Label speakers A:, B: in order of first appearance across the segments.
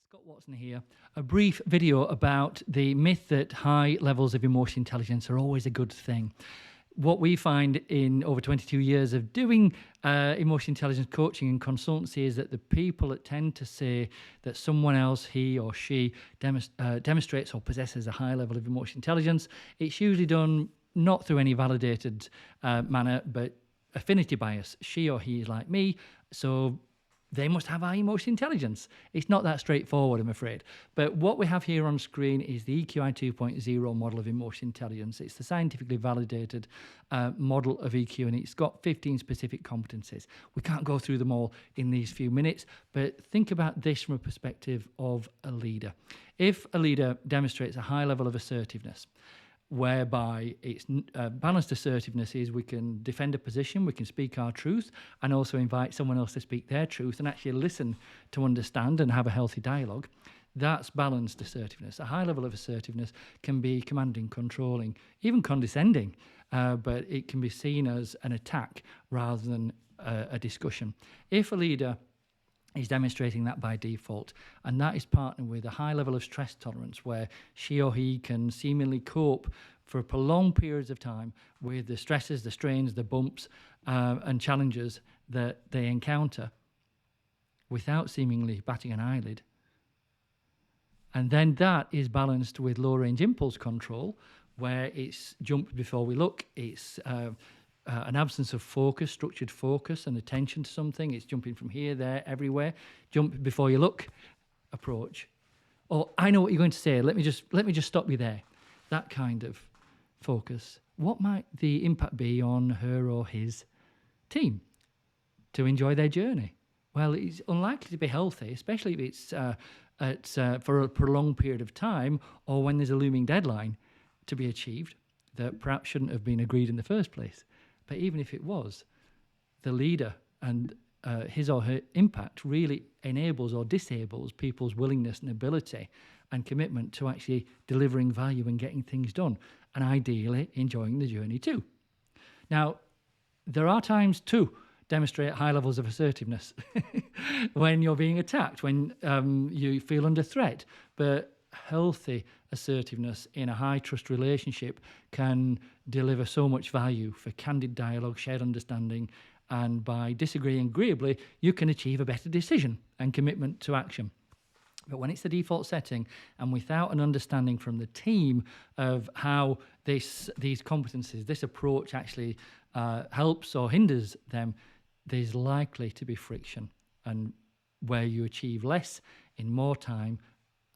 A: Scott Watson here. A brief video about the myth that high levels of emotional intelligence are always a good thing. What we find in over 22 years of doing emotional intelligence coaching and consultancy is that the people that tend to say that someone else, he or she, demonstrates or possesses a high level of emotional intelligence, it's usually done not through any validated manner, but affinity bias. She or he is like me, so they must have high emotional intelligence. It's not that straightforward, I'm afraid. But what we have here on screen is the EQI 2.0 model of emotional intelligence. It's the scientifically validated model of EQ, and it's got 15 specific competencies. We can't go through them all in these few minutes, but think about this from a perspective of a leader. If a leader demonstrates a high level of assertiveness, whereby it's balanced assertiveness is we can defend a position, we can speak our truth, and also invite someone else to speak their truth and actually listen to understand and have a healthy dialogue. That's balanced assertiveness. A high level of assertiveness can be commanding, controlling, even condescending, but it can be seen as an attack rather than a discussion. If a leader is demonstrating that by default, and that is partnered with a high level of stress tolerance where she or he can seemingly cope for prolonged periods of time with the stresses, the strains, the bumps and challenges that they encounter without seemingly batting an eyelid. And then that is balanced with low range impulse control, where it's jump before we look, it's an absence of focus, structured focus and attention to something. It's jumping from here, there, everywhere. Jump before you look approach. Or I know what you're going to say. Let me just stop you there. That kind of focus. What might the impact be on her or his team to enjoy their journey? Well, it's unlikely to be healthy, especially if it's for a prolonged period of time or when there's a looming deadline to be achieved that perhaps shouldn't have been agreed in the first place. But even if it was, the leader and his or her impact really enables or disables people's willingness and ability and commitment to actually delivering value and getting things done, and ideally enjoying the journey too. Now, there are times to demonstrate high levels of assertiveness when you're being attacked, when you feel under threat, but healthy assertiveness in a high trust relationship can deliver so much value for candid dialogue, shared understanding, and by disagreeing agreeably, you can achieve a better decision and commitment to action. But when it's the default setting and without an understanding from the team of how these competencies, this approach actually helps or hinders them, there's likely to be friction, and where you achieve less in more time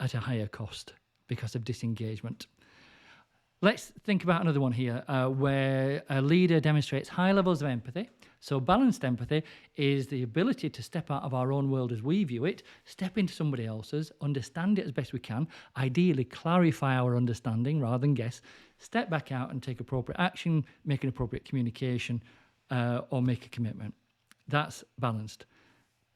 A: at a higher cost because of disengagement. Let's think about another one here where a leader demonstrates high levels of empathy. So balanced empathy is the ability to step out of our own world as we view it, step into somebody else's, understand it as best we can, ideally clarify our understanding rather than guess, step back out and take appropriate action, make an appropriate communication or make a commitment. That's balanced.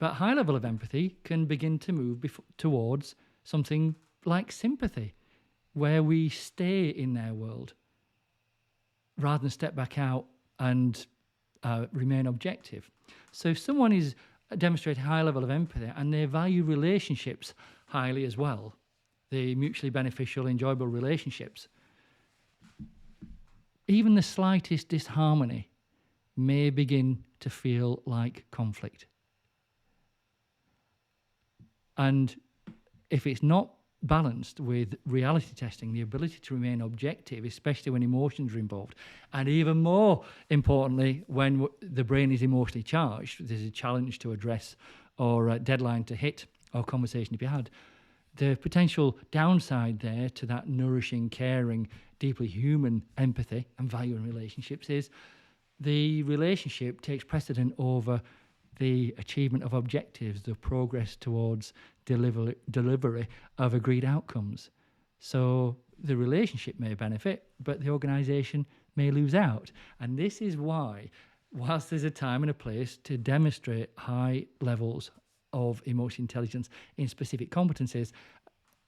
A: But high level of empathy can begin to move towards something like sympathy, where we stay in their world rather than step back out and remain objective. So if someone is demonstrating a high level of empathy and they value relationships highly as well, the mutually beneficial, enjoyable relationships, even the slightest disharmony may begin to feel like conflict. And if it's not balanced with reality testing, the ability to remain objective, especially when emotions are involved, and even more importantly, when the brain is emotionally charged, there's a challenge to address or a deadline to hit or conversation to be had. The potential downside there to that nourishing, caring, deeply human empathy and value in relationships is the relationship takes precedent over the achievement of objectives, the progress towards delivery of agreed outcomes. So the relationship may benefit, but the organisation may lose out. And this is why, whilst there's a time and a place to demonstrate high levels of emotional intelligence in specific competencies,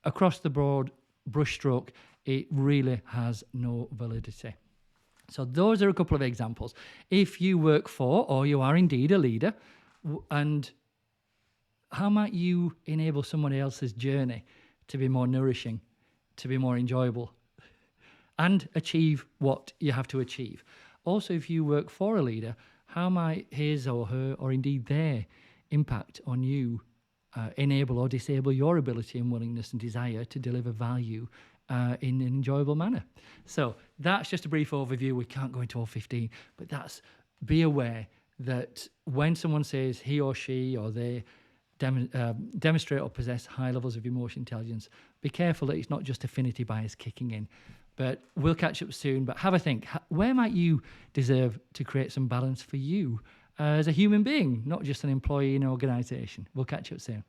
A: across the broad brushstroke, it really has no validity. So those are a couple of examples. If you work for, or you are indeed a leader, and how might you enable someone else's journey to be more nourishing, to be more enjoyable, and achieve what you have to achieve? Also, if you work for a leader, how might his or her, or indeed their impact on you enable or disable your ability and willingness and desire to deliver value in an enjoyable manner? So that's just a brief overview. We can't go into all 15, but be aware that when someone says he or she or they demonstrate or possess high levels of emotional intelligence, be careful that it's not just affinity bias kicking in. But we'll catch up soon. But have a think. Where might you deserve to create some balance for you as a human being, not just an employee in an organisation? We'll catch up soon.